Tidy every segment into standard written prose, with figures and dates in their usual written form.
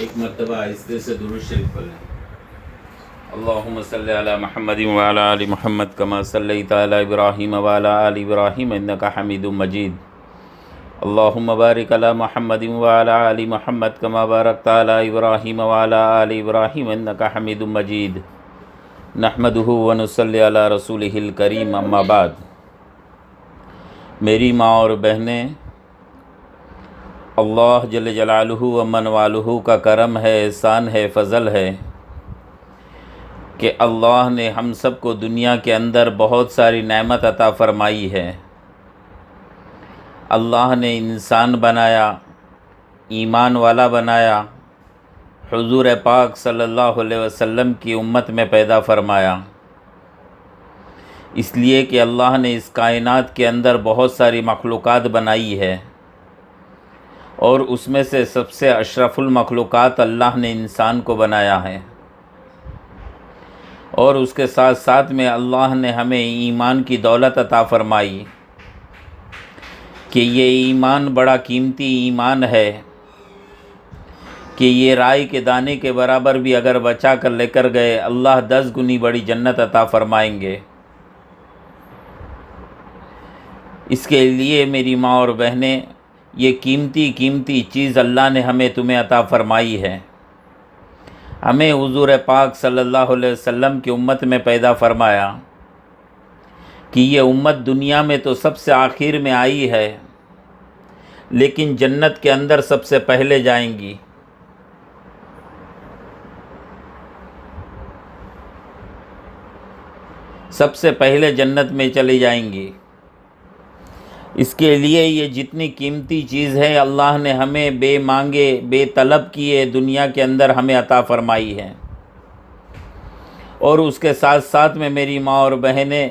ایک مرتبہ آہستہ سے درود شریف پڑھ لیں۔ اللہم صلی علی محمد وعلی آل محمد کما صلیت علی ابراہیم وعلی آل ابراہیم انک حمید مجید۔ اللہم بارک علی محمد وعلی آل محمد کما بارکت علی ابراہیم وعلی آل ابراہیم انک حمید مجید۔ نحمدہ ونصلی علی رسولہ الکریم، اما بعد۔ میری ماں اور بہنیں، اللہ جل جلالہ و من والہ کا کرم ہے، احسان ہے، فضل ہے کہ اللہ نے ہم سب کو دنیا کے اندر بہت ساری نعمت عطا فرمائی ہے۔ اللہ نے انسان بنایا، ایمان والا بنایا، حضور پاک صلی اللہ علیہ وسلم کی امت میں پیدا فرمایا، اس لیے کہ اللہ نے اس کائنات کے اندر بہت ساری مخلوقات بنائی ہے، اور اس میں سے سب سے اشرف المخلوقات اللہ نے انسان کو بنایا ہے۔ اور اس کے ساتھ ساتھ میں اللہ نے ہمیں ایمان کی دولت عطا فرمائی کہ یہ ایمان بڑا قیمتی ایمان ہے کہ یہ رائی کے دانے کے برابر بھی اگر بچا کر لے کر گئے، اللہ 10 گنی بڑی جنت عطا فرمائیں گے۔ اس کے لیے میری ماں اور بہنیں، یہ قیمتی چیز اللہ نے ہمیں تمہیں عطا فرمائی ہے۔ ہمیں حضور پاک صلی اللہ علیہ وسلم کی امت میں پیدا فرمایا کہ یہ امت دنیا میں تو سب سے آخر میں آئی ہے، لیکن جنت کے اندر سب سے پہلے جائیں گی۔ سب سے پہلے جنت میں چلی جائیں گی۔ اس کے لیے یہ جتنی قیمتی چیز ہے، اللہ نے ہمیں بے مانگے بے طلب کیے دنیا کے اندر ہمیں عطا فرمائی ہے۔ اور اس کے ساتھ ساتھ میں میری ماں اور بہنیں،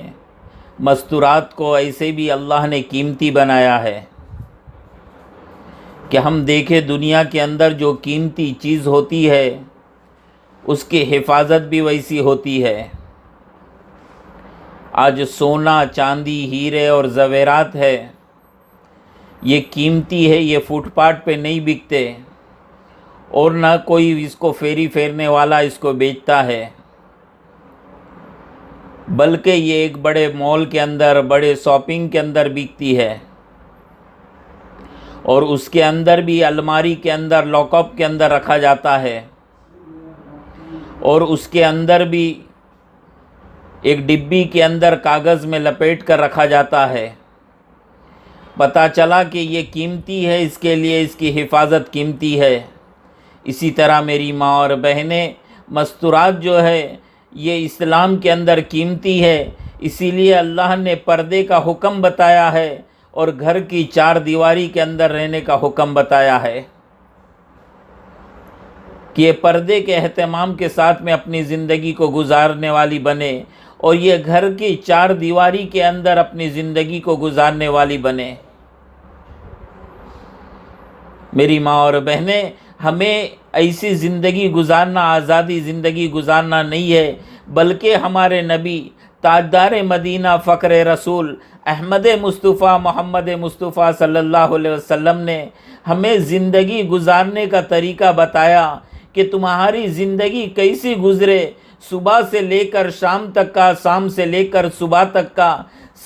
مستورات کو ایسے بھی اللہ نے قیمتی بنایا ہے کہ ہم دیکھیں دنیا کے اندر جو قیمتی چیز ہوتی ہے اس کی حفاظت بھی ویسی ہوتی ہے۔ آج سونا، چاندی، ہیرے اور زیورات ہے، یہ قیمتی ہے، یہ فٹ پاتھ پہ نہیں بکتے، اور نہ کوئی اس کو پھیری پھیرنے والا اس کو بیچتا ہے، بلکہ یہ ایک بڑے مال کے اندر، بڑے شاپنگ کے اندر بکتی ہے، اور اس کے اندر بھی الماری کے اندر، لاک اپ کے اندر رکھا جاتا ہے، اور اس کے اندر بھی ایک ڈبی کے اندر کاغذ میں لپیٹ کر رکھا جاتا ہے۔ پتہ چلا کہ یہ قیمتی ہے، اس کے لیے اس کی حفاظت قیمتی ہے۔ اسی طرح میری ماں اور بہنیں، مستورات جو ہے یہ اسلام کے اندر قیمتی ہے، اسی لیے اللہ نے پردے کا حکم بتایا ہے اور گھر کی 4 دیواری کے اندر رہنے کا حکم بتایا ہے کہ یہ پردے کے اہتمام کے ساتھ میں اپنی زندگی کو گزارنے والی بنے، اور یہ گھر کی 4 دیواری کے اندر اپنی زندگی کو گزارنے والی بنے۔ میری ماں اور بہنیں، ہمیں ایسی زندگی گزارنا، آزادی زندگی گزارنا نہیں ہے، بلکہ ہمارے نبی، تاجدار مدینہ، فخر رسول، احمد مصطفیٰ، محمد مصطفیٰ صلی اللہ علیہ وسلم نے ہمیں زندگی گزارنے کا طریقہ بتایا کہ تمہاری زندگی کیسی گزرے، صبح سے لے کر شام تک کا، شام سے لے کر صبح تک کا،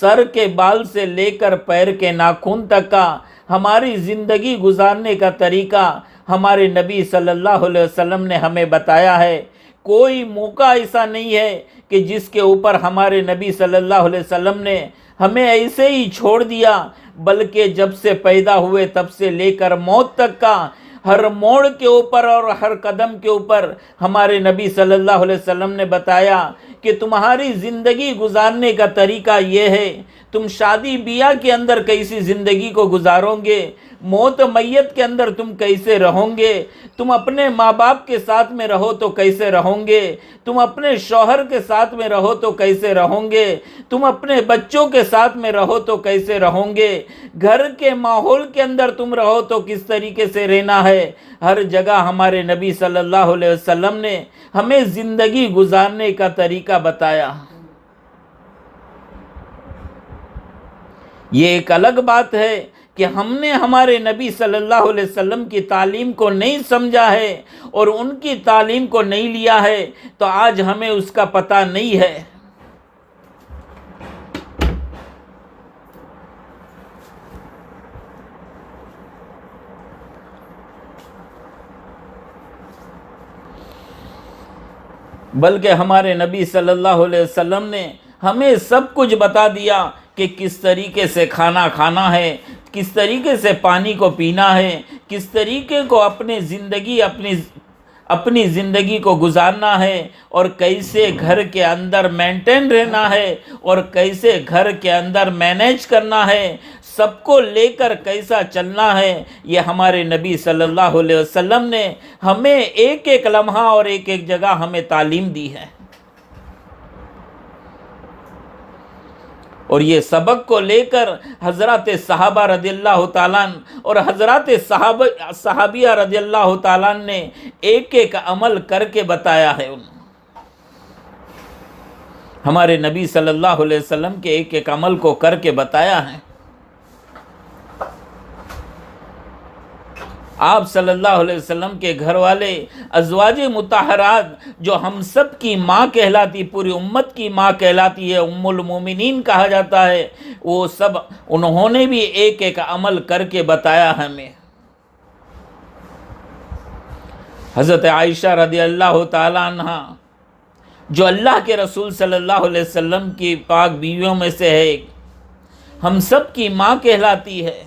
سر کے بال سے لے کر پیر کے ناخن تک کا، ہماری زندگی گزارنے کا طریقہ ہمارے نبی صلی اللہ علیہ وسلم نے ہمیں بتایا ہے۔ کوئی موقع ایسا نہیں ہے کہ جس کے اوپر ہمارے نبی صلی اللہ علیہ وسلم نے ہمیں ایسے ہی چھوڑ دیا، بلکہ جب سے پیدا ہوئے تب سے لے کر موت تک کا، ہر موڑ کے اوپر اور ہر قدم کے اوپر ہمارے نبی صلی اللہ علیہ وسلم نے بتایا کہ تمہاری زندگی گزارنے کا طریقہ یہ ہے۔ تم شادی بیاہ کے اندر کیسی زندگی کو گزارو گے، موت میت کے اندر تم کیسے رہو گے، تم اپنے ماں باپ کے ساتھ میں رہو تو کیسے رہو گے، تم اپنے شوہر کے ساتھ میں رہو تو کیسے رہو گے، تم اپنے بچوں کے ساتھ میں رہو تو کیسے رہو گے، گھر کے ماحول کے اندر تم رہو تو کس طریقے سے رہنا ہے۔ ہر جگہ ہمارے نبی صلی اللہ علیہ وسلم نے ہمیں زندگی گزارنے کا طریقہ بتایا۔ یہ ایک الگ بات ہے کہ ہم نے ہمارے نبی صلی اللہ علیہ وسلم کی تعلیم کو نہیں سمجھا ہے اور ان کی تعلیم کو نہیں لیا ہے تو آج ہمیں اس کا پتہ نہیں ہے۔ بلکہ ہمارے نبی صلی اللہ علیہ وسلم نے ہمیں سب کچھ بتا دیا کہ کس طریقے سے کھانا کھانا ہے، کس طریقے سے پانی کو پینا ہے، کس طریقے کو اپنی زندگی کو گزارنا ہے، اور کیسے گھر کے اندر مینٹین رہنا ہے اور کیسے گھر کے اندر مینیج کرنا ہے، سب کو لے کر کیسا چلنا ہے۔ یہ ہمارے نبی صلی اللہ علیہ وسلم نے ہمیں ایک ایک لمحہ اور ایک ایک جگہ ہمیں تعلیم دی ہے، اور یہ سبق کو لے کر حضرات صحابہ رضی اللہ تعالیٰ عنہ اور حضرات صحابیہ رضی اللہ تعالیٰ عنہ نے ایک ایک عمل کر کے بتایا ہے۔ ہمارے نبی صلی اللہ علیہ وسلم کے ایک ایک عمل کو کر کے بتایا ہے۔ آپ صلی اللہ علیہ وسلم کے گھر والے ازواج مطہرات جو ہم سب کی ماں کہلاتی، پوری امت کی ماں کہلاتی ہے، ام المومنین کہا جاتا ہے، وہ سب انہوں نے بھی ایک ایک عمل کر کے بتایا ہمیں۔ حضرت عائشہ رضی اللہ تعالیٰ عنہ جو اللہ کے رسول صلی اللہ علیہ وسلم کی پاک بیویوں میں سے ہے، ہم سب کی ماں کہلاتی ہے۔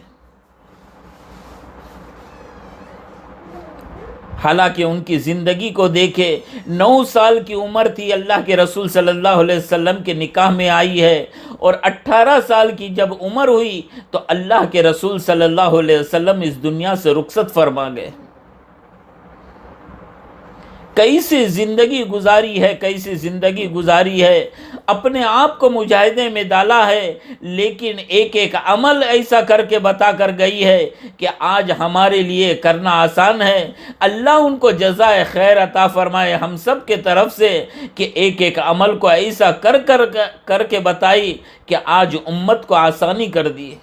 حالانکہ ان کی زندگی کو دیکھے، 9 سال کی عمر تھی اللہ کے رسول صلی اللہ علیہ وسلم کے نکاح میں آئی ہے، اور 18 سال کی جب عمر ہوئی تو اللہ کے رسول صلی اللہ علیہ وسلم اس دنیا سے رخصت فرما گئے۔ کیسی زندگی گزاری ہے، اپنے آپ کو مجاہدے میں ڈالا ہے، لیکن ایک ایک عمل ایسا کر کے بتا کر گئی ہے کہ آج ہمارے لیے کرنا آسان ہے۔ اللہ ان کو جزائے خیر عطا فرمائے ہم سب کے طرف سے کہ ایک ایک عمل کو ایسا کر کے بتائی کہ آج امت کو آسانی کر دی۔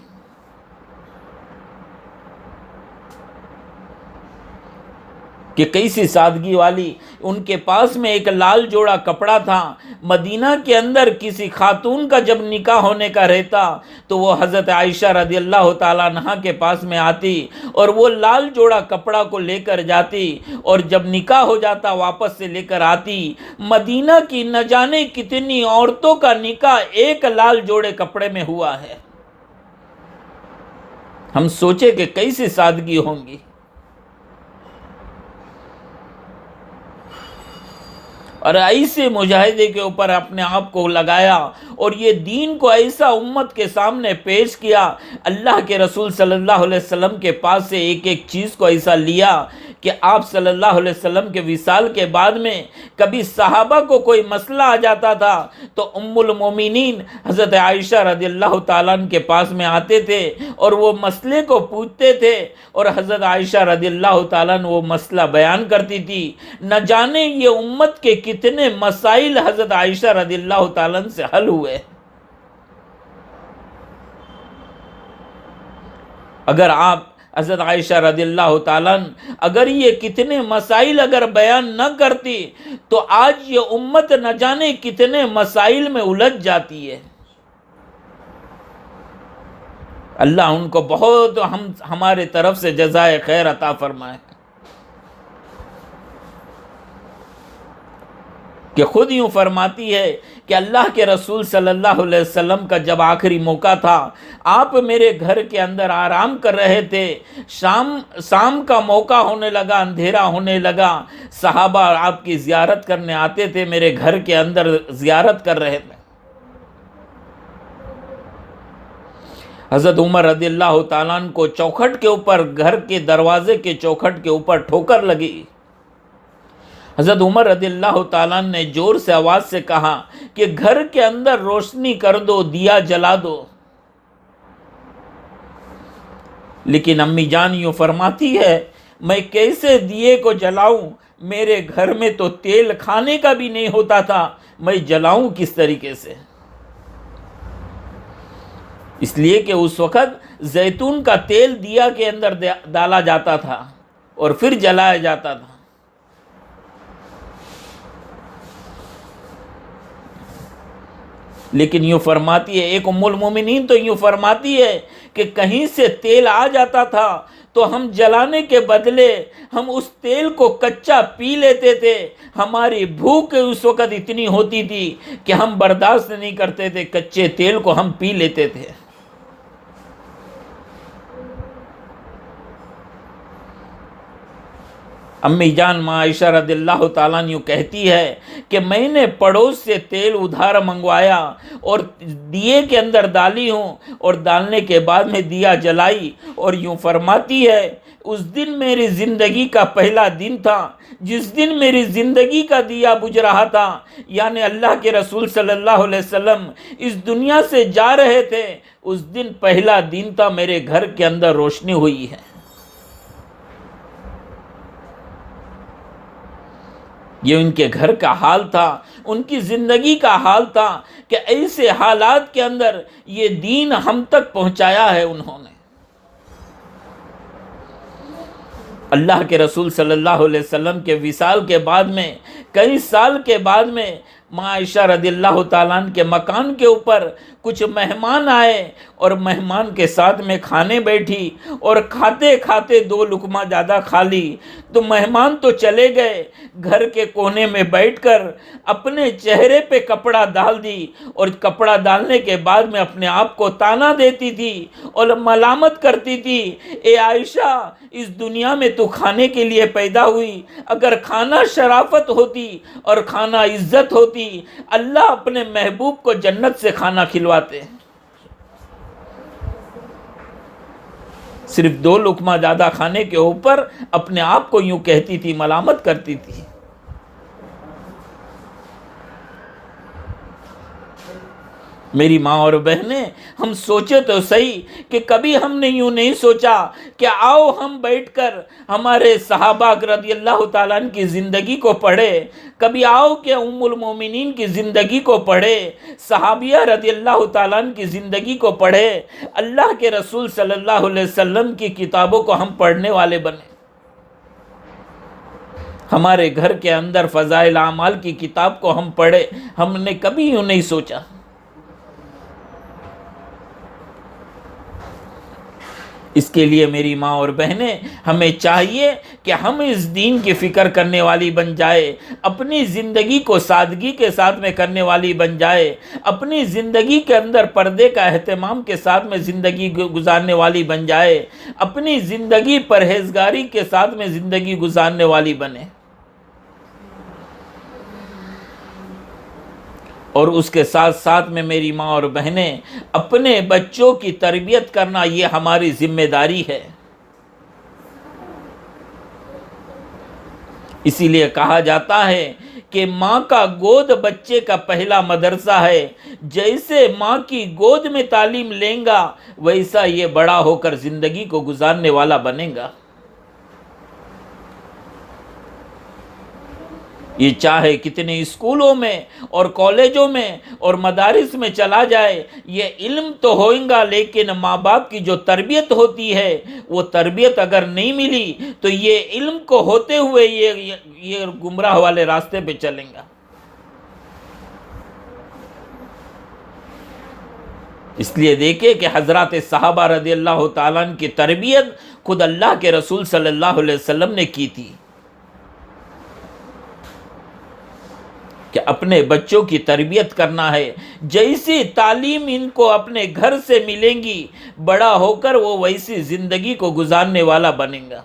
کہ کیسی سادگی والی، ان کے پاس میں ایک لال جوڑا کپڑا تھا، مدینہ کے اندر کسی خاتون کا جب نکاح ہونے کا رہتا تو وہ حضرت عائشہ رضی اللہ تعالیٰ عنہ کے پاس میں آتی اور وہ لال جوڑا کپڑا کو لے کر جاتی، اور جب نکاح ہو جاتا واپس سے لے کر آتی۔ مدینہ کی نہ جانے کتنی عورتوں کا نکاح ایک لال جوڑے کپڑے میں ہوا ہے۔ ہم سوچے کہ کیسی سادگی ہوں گی، اور ایسے مجاہدے کے اوپر اپنے آپ کو لگایا اور یہ دین کو ایسا امت کے سامنے پیش کیا۔ اللہ کے رسول صلی اللہ علیہ وسلم کے پاس سے ایک ایک چیز کو ایسا لیا کہ آپ صلی اللہ علیہ وسلم کے وصال کے بعد میں کبھی صحابہ کو کوئی مسئلہ آ جاتا تھا تو ام المومنین حضرت عائشہ رضی اللہ تعالیٰ عنہ کے پاس میں آتے تھے اور وہ مسئلے کو پوچھتے تھے، اور حضرت عائشہ رضی اللہ تعالیٰ عنہ وہ مسئلہ بیان کرتی تھی۔ نہ جانے یہ امت کے کتنے مسائل حضرت عائشہ رضی اللہ تعالیٰ عنہ سے حل ہوئے۔ اگر آپ حضرت عائشہ رضی اللہ تعالیٰ عنہ اگر یہ کتنے مسائل اگر بیان نہ کرتی تو آج یہ امت نہ جانے کتنے مسائل میں الجھ جاتی ہے۔ اللہ ان کو بہت ہمارے طرف سے جزائے خیر عطا فرمائے، کہ خود یوں فرماتی ہے کہ اللہ کے رسول صلی اللہ علیہ وسلم کا جب آخری موقع تھا، آپ میرے گھر کے اندر آرام کر رہے تھے، شام کا موقع ہونے لگا، اندھیرا ہونے لگا، صحابہ آپ کی زیارت کرنے آتے تھے، میرے گھر کے اندر زیارت کر رہے تھے۔ حضرت عمر رضی اللہ تعالیٰ عنہ کو چوکھٹ کے اوپر، گھر کے دروازے کے چوکھٹ کے اوپر ٹھوکر لگی۔ حضرت عمر رضی اللہ تعالیٰ عنہ نے زور سے آواز سے کہا کہ گھر کے اندر روشنی کر دو، دیا جلا دو۔ لیکن امی جان یوں فرماتی ہے، میں کیسے دیے کو جلاؤں؟ میرے گھر میں تو تیل کھانے کا بھی نہیں ہوتا تھا، میں جلاؤں کس طریقے سے؟ اس لیے کہ اس وقت زیتون کا تیل دیا کے اندر ڈالا جاتا تھا اور پھر جلایا جاتا تھا۔ لیکن یوں فرماتی ہے ایک ام المومنین تو یوں فرماتی ہے کہ کہیں سے تیل آ جاتا تھا تو ہم جلانے کے بدلے ہم اس تیل کو کچا پی لیتے تھے۔ ہماری بھوک اس وقت اتنی ہوتی تھی کہ ہم برداشت نہیں کرتے تھے، کچے تیل کو ہم پی لیتے تھے۔ امی جان ماں عائشہ رضی اللہ تعالیٰ عنہ کہتی ہے کہ میں نے پڑوس سے تیل ادھار منگوایا اور دیے کے اندر ڈالی ہوں، اور ڈالنے کے بعد میں دیا جلائی، اور یوں فرماتی ہے اس دن میری زندگی کا پہلا دن تھا جس دن میری زندگی کا دیا بجھ رہا تھا، یعنی اللہ کے رسول صلی اللہ علیہ وسلم اس دنیا سے جا رہے تھے، اس دن پہلا دن تھا میرے گھر کے اندر روشنی ہوئی ہے۔ یہ ان کے گھر کا حال تھا، ان کی زندگی کا حال تھا کہ ایسے حالات کے اندر یہ دین ہم تک پہنچایا ہے انہوں نے۔ اللہ کے رسول صلی اللہ علیہ وسلم کے وصال کے بعد میں کئی سال کے بعد میں ماں عائشہ رضی اللہ تعالیٰ عنہ کے مکان کے اوپر کچھ مہمان آئے، اور مہمان کے ساتھ میں کھانے بیٹھی اور کھاتے کھاتے 2 لقمہ زیادہ کھا لی، تو مہمان تو چلے گئے، گھر کے کونے میں بیٹھ کر اپنے چہرے پہ کپڑا ڈال دی، اور کپڑا ڈالنے کے بعد میں اپنے آپ کو تانا دیتی تھی اور ملامت کرتی تھی، اے عائشہ اس دنیا میں تو کھانے کے لیے پیدا ہوئی، اگر کھانا شرافت ہوتی اور کھانا عزت ہوتی اللہ اپنے محبوب کو جنت سے کھانا کھلواتے۔ صرف 2 لقمہ زیادہ کھانے کے اوپر اپنے آپ کو یوں کہتی تھی، ملامت کرتی تھی۔ میری ماں اور بہنیں، ہم سوچے تو صحیح کہ کبھی ہم نے یوں نہیں سوچا کہ آؤ ہم بیٹھ کر ہمارے صحابہ رضی اللہ تعالیٰ عنہ کی زندگی کو پڑھے، کبھی آؤ کہ ام المومنین کی زندگی کو پڑھے، صحابیہ رضی اللہ تعالیٰ عنہ کی زندگی کو پڑھے، اللہ کے رسول صلی اللہ علیہ وسلم کی کتابوں کو ہم پڑھنے والے بنے۔ ہمارے گھر کے اندر فضائل اعمال کی کتاب کو ہم پڑھے، ہم نے کبھی یوں نہیں سوچا۔ اس کے لیے میری ماں اور بہنیں، ہمیں چاہیے کہ ہم اس دین کی فکر کرنے والی بن جائے، اپنی زندگی کو سادگی کے ساتھ میں کرنے والی بن جائے، اپنی زندگی کے اندر پردے کا اہتمام کے ساتھ میں زندگی گزارنے والی بن جائے، اپنی زندگی پرہیزگاری کے ساتھ میں زندگی گزارنے والی بنے، اور اس کے ساتھ ساتھ میں میری ماں اور بہنیں، اپنے بچوں کی تربیت کرنا یہ ہماری ذمہ داری ہے۔ اسی لیے کہا جاتا ہے کہ ماں کا گود بچے کا پہلا مدرسہ ہے، جیسے ماں کی گود میں تعلیم لیں گا ویسا یہ بڑا ہو کر زندگی کو گزارنے والا بنے گا۔ یہ چاہے کتنے اسکولوں میں اور کالجوں میں اور مدارس میں چلا جائے، یہ علم تو ہوگا، لیکن ماں باپ کی جو تربیت ہوتی ہے وہ تربیت اگر نہیں ملی تو یہ علم کو ہوتے ہوئے یہ گمراہ والے راستے پہ چلیں گا۔ اس لیے دیکھیں کہ حضرات صحابہ رضی اللہ تعالیٰ عنہ کی تربیت خود اللہ کے رسول صلی اللہ علیہ وسلم نے کی تھی، کہ اپنے بچوں کی تربیت کرنا ہے، جیسی تعلیم ان کو اپنے گھر سے ملیں گی بڑا ہو کر وہ ویسی زندگی کو گزارنے والا بنے گا۔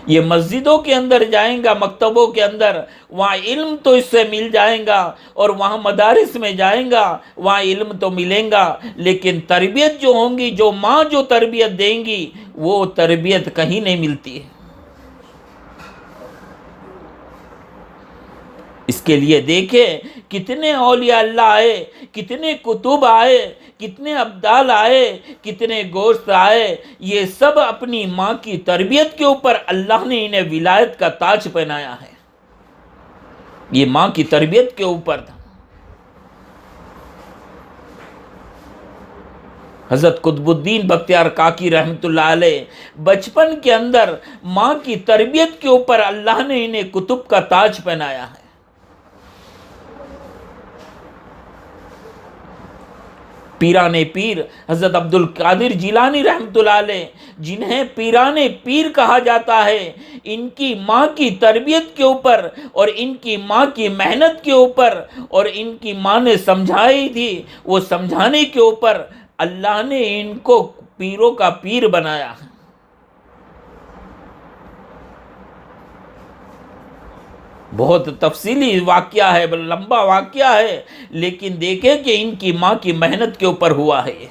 یہ مسجدوں کے اندر جائیں گا، مکتبوں کے اندر، وہاں علم تو اس سے مل جائیں گا، اور وہاں مدارس میں جائیں گا وہاں علم تو ملیں گا، لیکن تربیت جو ہوں گی، جو ماں جو تربیت دیں گی وہ تربیت کہیں نہیں ملتی ہے۔ اس کے لیے دیکھیں کتنے اولیاء اللہ آئے، کتنے کتب آئے، کتنے ابدال آئے، کتنے گوشت آئے، یہ سب اپنی ماں کی تربیت کے اوپر اللہ نے انہیں ولایت کا تاج پہنایا ہے، یہ ماں کی تربیت کے اوپر تھا۔ حضرت قطب الدین بختیار کاکی رحمۃ اللہ علیہ بچپن کے اندر ماں کی تربیت کے اوپر اللہ نے انہیں کتب کا تاج پہنایا ہے۔ پیران پیر حضرت عبد القادر جیلانی رحمۃ اللہ علیہ، جنہیں پیران پیر کہا جاتا ہے، ان کی ماں کی تربیت کے اوپر اور ان کی ماں کی محنت کے اوپر اور ان کی ماں نے سمجھائی تھی، وہ سمجھانے کے اوپر اللہ نے ان کو پیروں کا پیر بنایا۔ بہت تفصیلی واقعہ ہے، لمبا واقعہ ہے، لیکن دیکھیں کہ ان کی ماں کی محنت کے اوپر ہوا ہے۔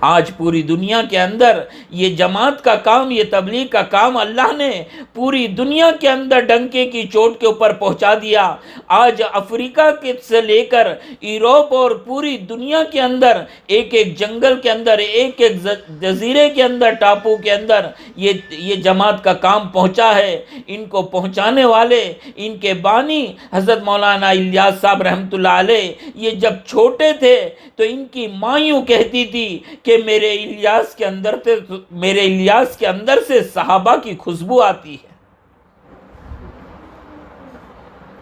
آج پوری دنیا کے اندر یہ جماعت کا کام، یہ تبلیغ کا کام اللہ نے پوری دنیا کے اندر ڈنکے کی چوٹ کے اوپر پہنچا دیا۔ آج افریقہ سے لے کر یورپ اور پوری دنیا کے اندر، ایک ایک جنگل کے اندر، ایک ایک جزیرے کے اندر، ٹاپو کے اندر یہ جماعت کا کام پہنچا ہے۔ ان کو پہنچانے والے، ان کے بانی حضرت مولانا الیاس صاحب رحمۃ اللہ علیہ، یہ جب چھوٹے تھے تو ان کی ماں یوں کہتی تھی کہ میرے الیاس کے اندر سے صحابہ کی خوشبو آتی ہے۔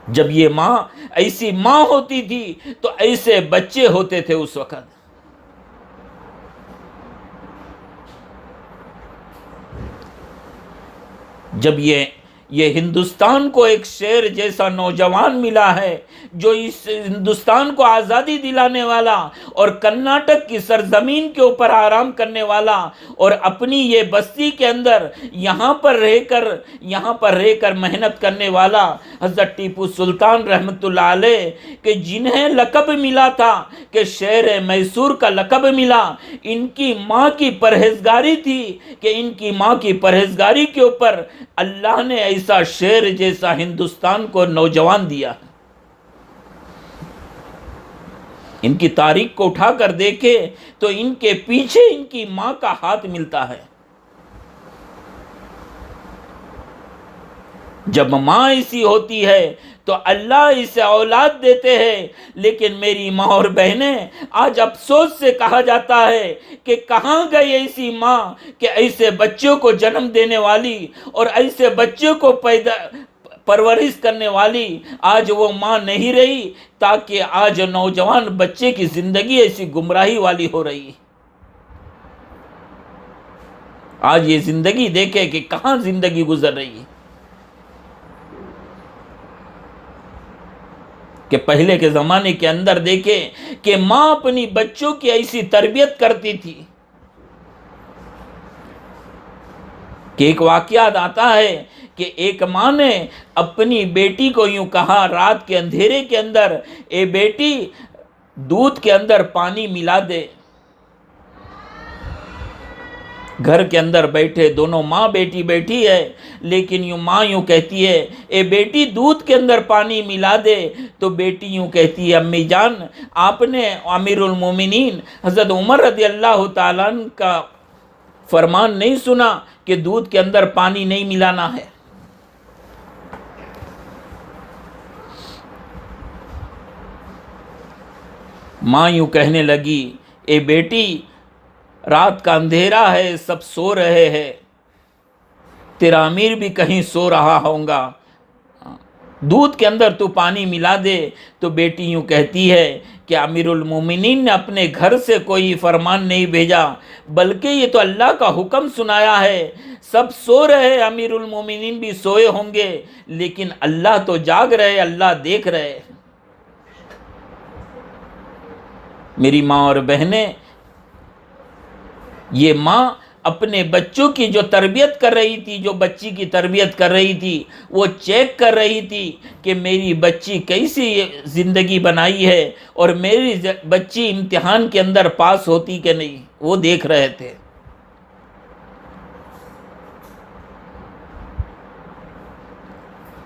جب یہ ماں ایسی ماں ہوتی تھی تو ایسے بچے ہوتے تھے اس وقت۔ جب یہ ہندوستان کو ایک شیر جیسا نوجوان ملا ہے جو اس ہندوستان کو آزادی دلانے والا اور کرناٹک کی سرزمین کے اوپر آرام کرنے والا اور اپنی یہ بستی کے اندر یہاں پر رہ کر محنت کرنے والا حضرت ٹیپو سلطان رحمۃ اللہ علیہ، کہ جنہیں لقب ملا تھا کہ شیر میسور کا لقب ملا، ان کی ماں کی پرہیزگاری تھی کہ ان کی ماں کی پرہیزگاری کے اوپر اللہ نے ایسا شیر جیسا ہندوستان کو نوجوان دیا۔ ان کی تاریخ کو اٹھا کر دیکھے تو ان کے پیچھے ان کی ماں کا ہاتھ ملتا ہے۔ جب ماں ایسی ہوتی ہے تو اللہ اسے اولاد دیتے ہیں، لیکن میری ماں اور بہنیں، آج افسوس سے کہا جاتا ہے کہ کہاں گئی ایسی ماں کہ ایسے بچوں کو جنم دینے والی اور ایسے بچوں کو پرورش کرنے والی، آج وہ ماں نہیں رہی، تاکہ آج نوجوان بچے کی زندگی ایسی گمراہی والی ہو رہی ہے۔ آج یہ زندگی دیکھے کہ کہاں زندگی گزر رہی ہے، کہ پہلے کے زمانے کے اندر دیکھے کہ ماں اپنی بچوں کی ایسی تربیت کرتی تھی کہ ایک واقعہ آتا ہے کہ ایک ماں نے اپنی بیٹی کو یوں کہا رات کے اندھیرے کے اندر، اے بیٹی دودھ کے اندر پانی ملا دے۔ گھر کے اندر بیٹھے دونوں ماں بیٹی بیٹھی ہے، لیکن ماں یوں کہتی ہے اے بیٹی دودھ کے اندر پانی ملا دے، تو بیٹی یوں کہتی ہے امی جان آپ نے امیر المومنین حضرت عمر رضی اللہ تعالیٰ عنہ کا فرمان نہیں سنا کہ دودھ کے اندر پانی نہیں ملانا ہے؟ ماں یوں کہنے لگی اے بیٹی رات کا اندھیرا ہے، سب سو رہے ہیں، تیرا امیر بھی کہیں سو رہا ہوگا، دودھ کے اندر تو پانی ملا دے۔ تو بیٹی یوں کہتی ہے کہ امیر المومنین نے اپنے گھر سے کوئی فرمان نہیں بھیجا، بلکہ یہ تو اللہ کا حکم سنایا ہے، سب سو رہے، امیر المومنین بھی سوئے ہوں گے، لیکن اللہ تو جاگ رہے، اللہ دیکھ رہے۔ میری ماں اور بہنیں، یہ ماں اپنے بچوں کی جو تربیت کر رہی تھی، جو بچی کی تربیت کر رہی تھی، وہ چیک کر رہی تھی کہ میری بچی کیسی زندگی بنائی ہے اور میری بچی امتحان کے اندر پاس ہوتی کہ نہیں، وہ دیکھ رہے تھے۔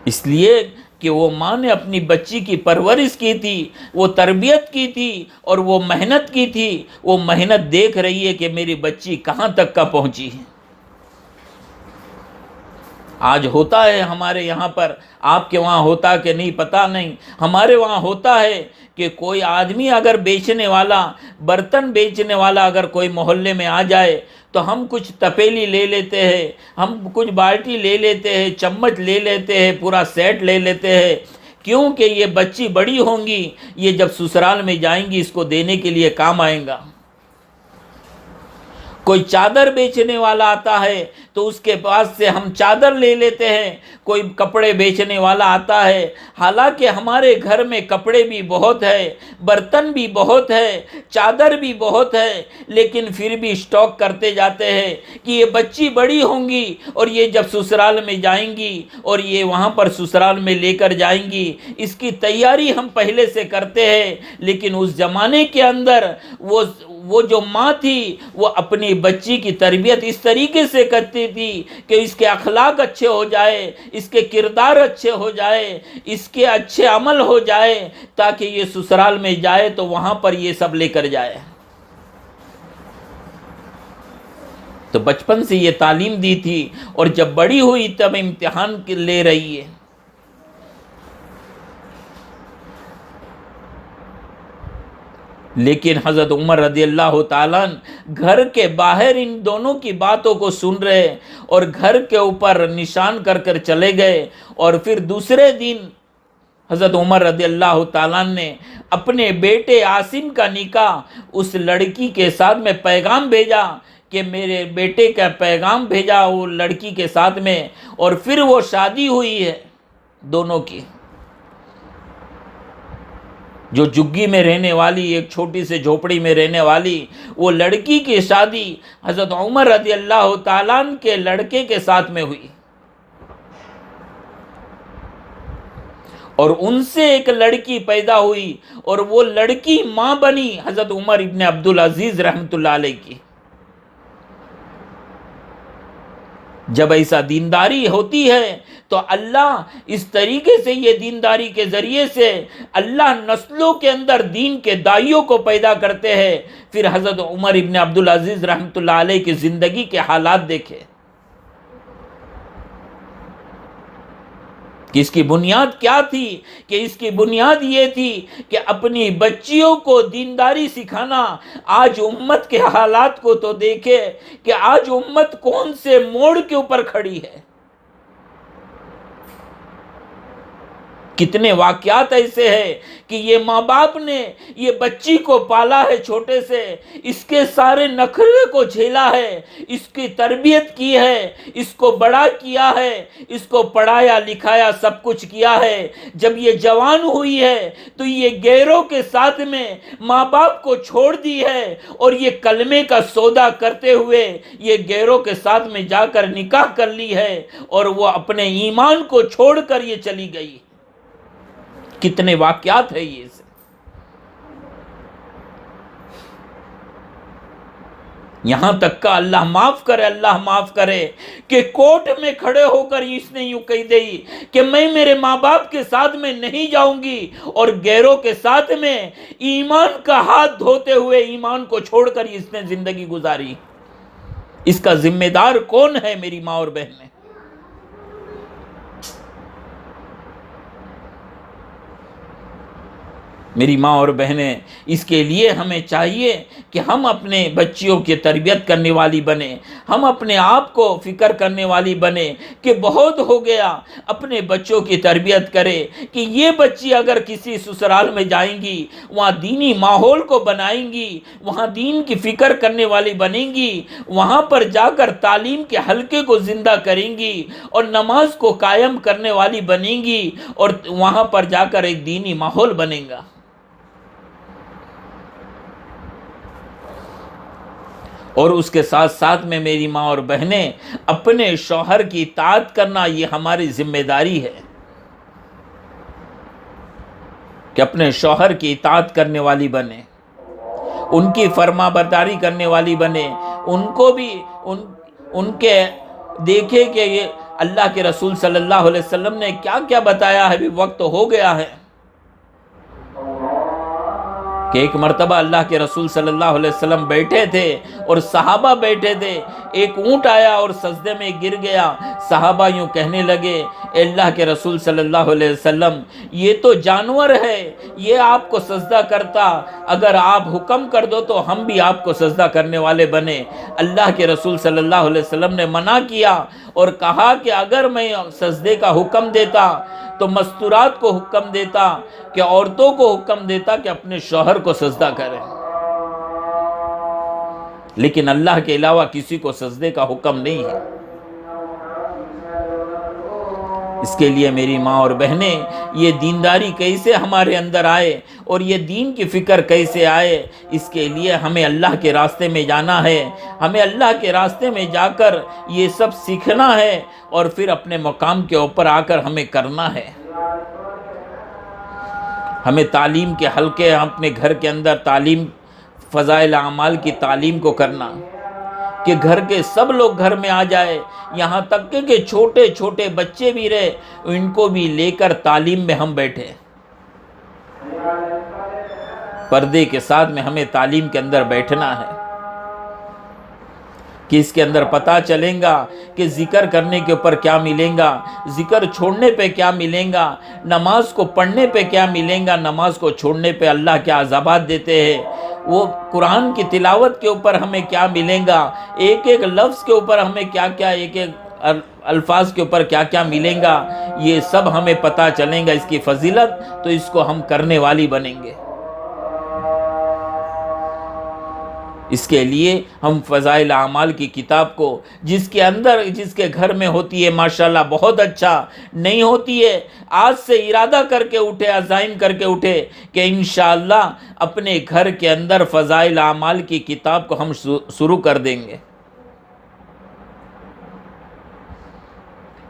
اس لیے کہ وہ ماں نے اپنی بچی کی پرورش کی تھی، وہ تربیت کی تھی اور وہ محنت کی تھی، وہ محنت دیکھ رہی ہے کہ میری بچی کہاں تک کا پہنچی ہے۔ آج ہوتا ہے ہمارے یہاں پر، آپ کے وہاں ہوتا کہ نہیں پتہ نہیں، ہمارے وہاں ہوتا ہے کہ کوئی آدمی اگر بیچنے والا، برتن بیچنے والا اگر کوئی محلے میں آ جائے تو ہم کچھ تپیلی لے لیتے ہیں، ہم کچھ بالٹی لے لیتے ہیں، چمچ لے لیتے ہیں، پورا سیٹ لے لیتے ہیں، کیونکہ یہ بچی بڑی ہوں گی، یہ جب سسرال میں جائیں گی اس کو دینے کے لیے کام آئیں گا۔ کوئی چادر بیچنے والا آتا ہے تو اس کے پاس سے ہم چادر لے لیتے ہیں، کوئی کپڑے بیچنے والا آتا ہے، حالانکہ ہمارے گھر میں کپڑے بھی بہت ہے، برتن بھی بہت ہے، چادر بھی بہت ہے، لیکن پھر بھی اسٹاک کرتے جاتے ہیں کہ یہ بچی بڑی ہوں گی اور یہ جب سسرال میں جائیں گی اور یہ وہاں پر سسرال میں لے کر جائیں گی، اس کی تیاری ہم پہلے سے کرتے ہیں۔ لیکن اس زمانے کے اندر وہ جو ماں تھی وہ اپنی بچی کی تربیت اس طریقے سے کرتی تھی کہ اس کے اخلاق اچھے ہو جائے، اس کے کردار اچھے ہو جائے، اس کے اچھے عمل ہو جائے، تاکہ یہ سسرال میں جائے تو وہاں پر یہ سب لے کر جائے۔ تو بچپن سے یہ تعلیم دی تھی، اور جب بڑی ہوئی تب امتحان لے رہی ہے۔ لیکن حضرت عمر رضی اللہ تعالیٰ گھر کے باہر ان دونوں کی باتوں کو سن رہے اور گھر کے اوپر نشان کر کر چلے گئے، اور پھر دوسرے دن حضرت عمر رضی اللہ تعالیٰ نے اپنے بیٹے عاصم کا نکاح اس لڑکی کے ساتھ میں پیغام بھیجا کہ میرے بیٹے کا پیغام بھیجا وہ لڑکی کے ساتھ میں، اور پھر وہ شادی ہوئی ہے دونوں کی۔ جو جگی میں رہنے والی، ایک چھوٹی سے جھوپڑی میں رہنے والی وہ لڑکی کی شادی حضرت عمر رضی اللہ تعالیٰ کے لڑکے کے ساتھ میں ہوئی، اور ان سے ایک لڑکی پیدا ہوئی، اور وہ لڑکی ماں بنی حضرت عمر ابن عبدالعزیز رحمۃ اللہ علیہ کی۔ جب ایسا دینداری ہوتی ہے تو اللہ اس طریقے سے، یہ دینداری کے ذریعے سے اللہ نسلوں کے اندر دین کے داعیوں کو پیدا کرتے ہیں۔ پھر حضرت عمر ابن عبدالعزیز رحمۃ اللہ علیہ کی زندگی کے حالات دیکھے کہ اس کی بنیاد کیا تھی، کہ اس کی بنیاد یہ تھی کہ اپنی بچیوں کو دینداری سکھانا۔ آج امت کے حالات کو تو دیکھے کہ آج امت کون سے موڑ کے اوپر کھڑی ہے۔ کتنے واقعات ایسے ہیں کہ یہ ماں باپ نے یہ بچی کو پالا ہے چھوٹے سے، اس کے سارے نخرے کو جھیلا ہے، اس کی تربیت کی ہے، اس کو بڑا کیا ہے، اس کو پڑھایا لکھایا سب کچھ کیا ہے۔ جب یہ جوان ہوئی ہے تو یہ غیروں کے ساتھ میں ماں باپ کو چھوڑ دی ہے، اور یہ کلمے کا سودا کرتے ہوئے یہ غیروں کے ساتھ میں جا کر نکاح کر لی ہے، اور وہ اپنے ایمان کو چھوڑ کر یہ چلی گئی۔ کتنے واقعات ہیں یہ سے۔ یہاں تک کا اللہ معاف کرے، اللہ معاف کرے کہ کورٹ میں کھڑے ہو کر اس نے یوں کہی دی کہ میں میرے ماں باپ کے ساتھ میں نہیں جاؤں گی، اور غیروں کے ساتھ میں ایمان کا ہاتھ دھوتے ہوئے ایمان کو چھوڑ کر اس نے زندگی گزاری۔ اس کا ذمہ دار کون ہے میری ماں اور بہنیں؟ میری ماں اور بہنیں، اس کے لیے ہمیں چاہیے کہ ہم اپنے بچیوں کی تربیت کرنے والی بنیں، ہم اپنے آپ کو فکر کرنے والی بنیں کہ بہت ہو گیا، اپنے بچوں کی تربیت کرے کہ یہ بچی اگر کسی سسرال میں جائیں گی، وہاں دینی ماحول کو بنائیں گی، وہاں دین کی فکر کرنے والی بنیں گی، وہاں پر جا کر تعلیم کے حلقے کو زندہ کریں گی، اور نماز کو قائم کرنے والی بنیں گی، اور وہاں پر جا کر ایک دینی ماحول بنے گا۔ اور اس کے ساتھ ساتھ میں میری ماں اور بہنیں، اپنے شوہر کی اطاعت کرنا یہ ہماری ذمہ داری ہے کہ اپنے شوہر کی اطاعت کرنے والی بنے، ان کی فرما برداری کرنے والی بنے، ان کو بھی ان کے دیکھے کہ یہ اللہ کے رسول صلی اللہ علیہ وسلم نے کیا کیا بتایا ہے۔ بھی وقت ہو گیا ہے۔ کہ ایک مرتبہ اللہ کے رسول صلی اللہ علیہ وسلم بیٹھے تھے اور صحابہ بیٹھے تھے، ایک اونٹ آیا اور سجدے میں گر گیا۔ صحابہ یوں کہنے لگے، اے اللہ کے رسول صلی اللہ علیہ وسلم، یہ تو جانور ہے، یہ آپ کو سجدہ کرتا، اگر آپ حکم کر دو تو ہم بھی آپ کو سجدہ کرنے والے بنے۔ اللہ کے رسول صلی اللہ علیہ وسلم نے منع کیا اور کہا کہ اگر میں سجدے کا حکم دیتا تو مستورات کو حکم دیتا، کہ عورتوں کو حکم دیتا کہ اپنے شوہر کو سجدہ کریں، لیکن اللہ کے علاوہ کسی کو سجدے کا حکم نہیں ہے۔ اس کے لیے میری ماں اور بہنیں، یہ دینداری کیسے ہمارے اندر آئے اور یہ دین کی فکر کیسے آئے، اس کے لیے ہمیں اللہ کے راستے میں جانا ہے، ہمیں اللہ کے راستے میں جا کر یہ سب سیکھنا ہے اور پھر اپنے مقام کے اوپر آ کر ہمیں کرنا ہے۔ ہمیں تعلیم کے حلقے اپنے گھر کے اندر تعلیم، فضائل اعمال کی تعلیم کو کرنا، کہ گھر کے سب لوگ گھر میں آ جائے، یہاں تک کہ چھوٹے چھوٹے بچے بھی رہے، ان کو بھی لے کر تعلیم میں ہم بیٹھے۔ پردے کے ساتھ میں ہمیں تعلیم کے اندر بیٹھنا ہے، کہ اس کے اندر پتہ چلیں گا کہ ذکر کرنے کے اوپر کیا ملیں گا، ذکر چھوڑنے پہ کیا ملیں گا، نماز کو پڑھنے پہ کیا ملیں گا، نماز کو چھوڑنے پہ اللہ کیا عذابات دیتے ہیں، وہ قرآن کی تلاوت کے اوپر ہمیں کیا ملیں گا، ایک ایک لفظ کے اوپر ہمیں کیا کیا، ایک ایک الفاظ کے اوپر کیا کیا ملیں گا، یہ سب ہمیں پتہ چلیں گا، اس کی فضیلت، تو اس کو ہم کرنے والی بنیں گے۔ اس کے لیے ہم فضائل اعمال کی کتاب کو، جس کے اندر، جس کے گھر میں ہوتی ہے ماشاءاللہ بہت اچھا، نہیں ہوتی ہے آج سے ارادہ کر کے اٹھے، عزائم کر کے اٹھے کہ انشاءاللہ اپنے گھر کے اندر فضائل اعمال کی کتاب کو ہم شروع کر دیں گے،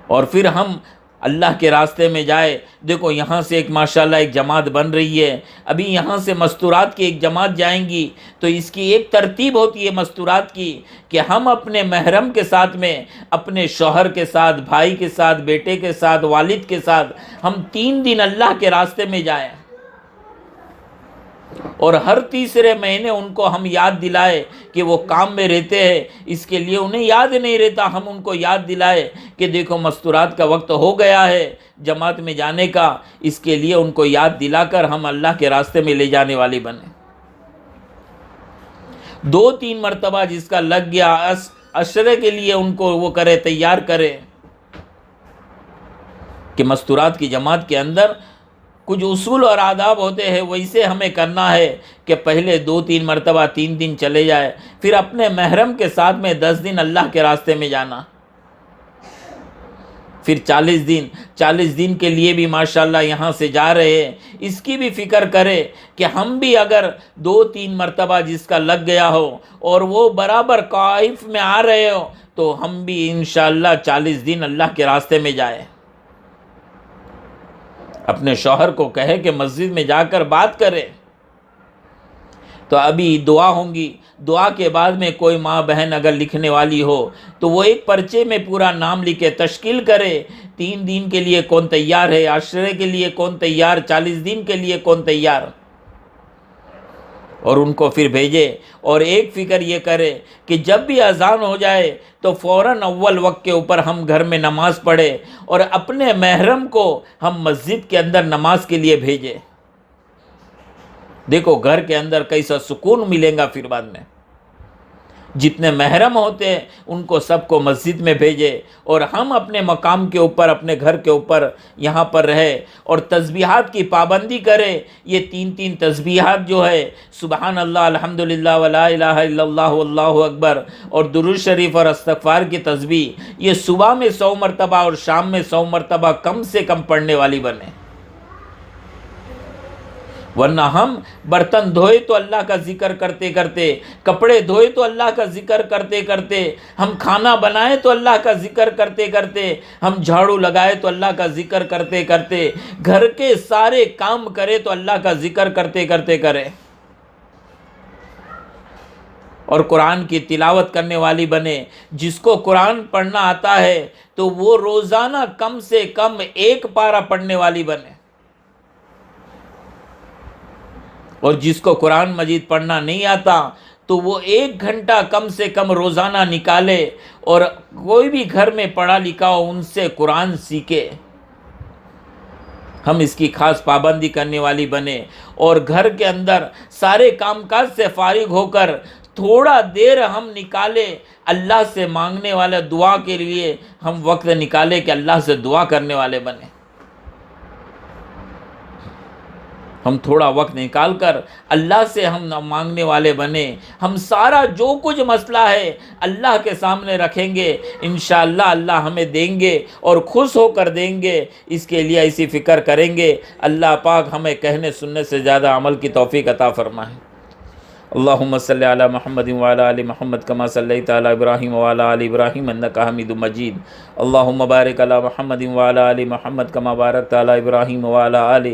اور پھر ہم اللہ کے راستے میں جائے۔ دیکھو یہاں سے ایک ماشاءاللہ ایک جماعت بن رہی ہے، ابھی یہاں سے مستورات کی ایک جماعت جائیں گی، تو اس کی ایک ترتیب ہوتی ہے مستورات کی، کہ ہم اپنے محرم کے ساتھ میں، اپنے شوہر کے ساتھ، بھائی کے ساتھ، بیٹے کے ساتھ، والد کے ساتھ، ہم 3 دن اللہ کے راستے میں جائیں، اور ہر تیسرے مہینے ان کو ہم یاد دلائے کہ وہ کام میں رہتے ہیں، اس کے لیے انہیں یاد نہیں رہتا، ہم ان کو یاد دلائے کہ دیکھو مستورات کا وقت ہو گیا ہے جماعت میں جانے کا، اس کے لیے ان کو یاد دلا کر ہم اللہ کے راستے میں لے جانے والی بنیں۔ 2-3 مرتبہ جس کا لگ گیا، عشرے کے لیے ان کو وہ کرے، تیار کرے، کہ مستورات کی جماعت کے اندر کچھ اصول اور آداب ہوتے ہیں، ویسے ہمیں کرنا ہے کہ پہلے 2-3 مرتبہ 3 دن چلے جائے، پھر اپنے محرم کے ساتھ میں 10 دن اللہ کے راستے میں جانا، پھر 40 دن کے لیے بھی ماشاءاللہ یہاں سے جا رہے ہیں، اس کی بھی فکر کرے کہ ہم بھی اگر 2-3 مرتبہ جس کا لگ گیا ہو اور وہ برابر قائف میں آ رہے ہو، تو ہم بھی انشاءاللہ 40 دن اللہ کے راستے میں جائیں۔ اپنے شوہر کو کہے کہ مسجد میں جا کر بات کرے، تو ابھی دعا ہوں گی، دعا کے بعد میں کوئی ماں بہن اگر لکھنے والی ہو تو وہ ایک پرچے میں پورا نام لکھے، تشکیل کرے، 3 دن کے لیے کون تیار ہے، عشرے کے لیے کون تیار، 40 دن کے لیے کون تیار، اور ان کو پھر بھیجے، اور ایک فکر یہ کرے کہ جب بھی اذان ہو جائے تو فوراً اول وقت کے اوپر ہم گھر میں نماز پڑھے، اور اپنے محرم کو ہم مسجد کے اندر نماز کے لیے بھیجے۔ دیکھو گھر کے اندر کیسا سکون ملے گا، پھر بعد میں جتنے محرم ہوتے ہیں ان کو سب کو مسجد میں بھیجے، اور ہم اپنے مقام کے اوپر، اپنے گھر کے اوپر یہاں پر رہے، اور تسبیحات کی پابندی کرے۔ یہ 3 تسبیحات جو ہے، سبحان اللہ، الحمدللہ، ولا الہ الا اللہ، واللہ اکبر، اور درود شریف اور استغفار کی تسبیح، یہ صبح میں 100 مرتبہ اور شام میں 100 مرتبہ کم سے کم پڑھنے والی بنے، ورنہ ہم برتن دھوئے تو اللہ کا ذکر کرتے کرتے، کپڑے دھوئے تو اللہ کا ذکر کرتے کرتے، ہم کھانا بنائے تو اللہ کا ذکر کرتے کرتے، ہم جھاڑو لگائے تو اللہ کا ذکر کرتے کرتے، گھر کے سارے کام کرے تو اللہ کا ذکر کرتے کرتے کرے، اور قرآن کی تلاوت کرنے والی بنے۔ جس کو قرآن پڑھنا آتا ہے تو وہ روزانہ کم سے کم 1 پارہ پڑھنے والی بنے۔ اور جس کو قرآن مجید پڑھنا نہیں آتا تو وہ 1 گھنٹہ کم سے کم روزانہ نکالے، اور کوئی بھی گھر میں پڑھا لکھا ہو ان سے قرآن سیکھے۔ ہم اس کی خاص پابندی کرنے والی بنے، اور گھر کے اندر سارے کام کاج سے فارغ ہو کر تھوڑا دیر ہم نکالے اللہ سے مانگنے والے دعا کے لیے، ہم وقت نکالے کہ اللہ سے دعا کرنے والے بنے۔ ہم تھوڑا وقت نکال کر اللہ سے ہم مانگنے والے بنے، ہم سارا جو کچھ مسئلہ ہے اللہ کے سامنے رکھیں گے، انشاءاللہ اللہ ہمیں دیں گے اور خوش ہو کر دیں گے۔ اس کے لیے ایسی فکر کریں گے۔ اللہ پاک ہمیں کہنے سننے سے زیادہ عمل کی توفیق عطا فرمائے۔ اللہم صلی علی محمد وعلی آل محمد کما صلیت علی ابراہیم وعلی آل ابراہیم انک حمید مجید۔ اللہم بارک علی محمد وعلی آل محمد کما بارکت علی ابراہیم وعلی آل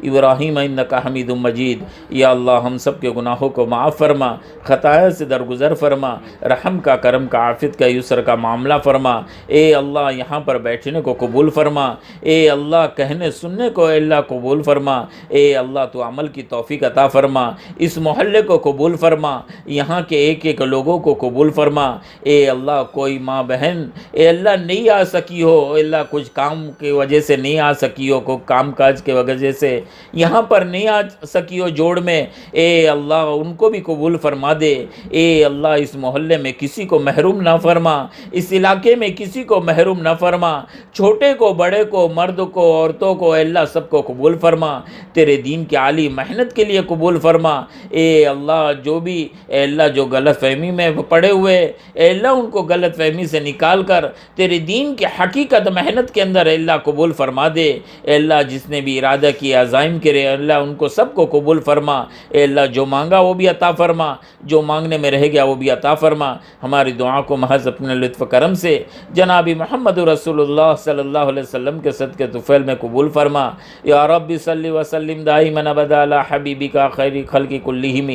ابراہیم انک حمید مجید۔ یا اللہ ہم سب کے گناہوں کو معاف فرما، خطایا سے درگزر فرما، رحم کا، کرم کا، عافیت کا، یسر کا معاملہ فرما۔ اے اللہ یہاں پر بیٹھنے کو قبول فرما، اے اللہ کہنے سننے کو اے اللہ قبول فرما، اے اللہ تو عمل کی توفیق عطا فرما، اس محلے کو قبول فرما، یہاں کے ایک ایک لوگوں کو قبول فرما۔ اے اللہ کوئی ماں بہن اے اللہ نہیں آ سکی ہو، اے اللہ کچھ کام کی وجہ سے نہیں آ سکی ہو، کوئی کام کاج کی وجہ سے یہاں پر نہیں آ سکی ہو جوڑ میں، اے اللہ ان کو بھی قبول فرما دے۔ اے اللہ اس محلے میں کسی کو محروم نہ فرما، اس علاقے میں کسی کو محروم نہ فرما، چھوٹے کو، بڑے کو، مرد کو، عورتوں کو، اے اللہ سب کو قبول فرما، تیرے دین کی عالی محنت کے لیے قبول فرما۔ اے اللہ جو بھی اے اللہ جو غلط فہمی میں پڑے ہوئے اے اللہ ان کو غلط فہمی سے نکال کر تیرے دین کی حقیقت محنت کے اندر اے اللہ قبول فرما دے۔ اے اللہ جس نے بھی ارادہ کیا عزائم کرے اللہ ان کو سب کو قبول فرما۔ اے اللہ جو مانگا وہ بھی عطا فرما، جو مانگنے میں رہ گیا وہ بھی عطا فرما۔ ہماری دعا کو محض اپنے لطف کرم سے جناب محمد رسول اللہ صلی اللہ علیہ وسلم کے صدقے طفیل میں قبول فرما۔ یا رب صلی وسلم دائما ابدا علی حبیبک خیر خلق کلہم،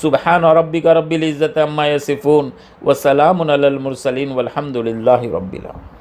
سبحان ربک رب العزت عما یصفون، وسلام علی المرسلین والحمد للہ رب العالمین۔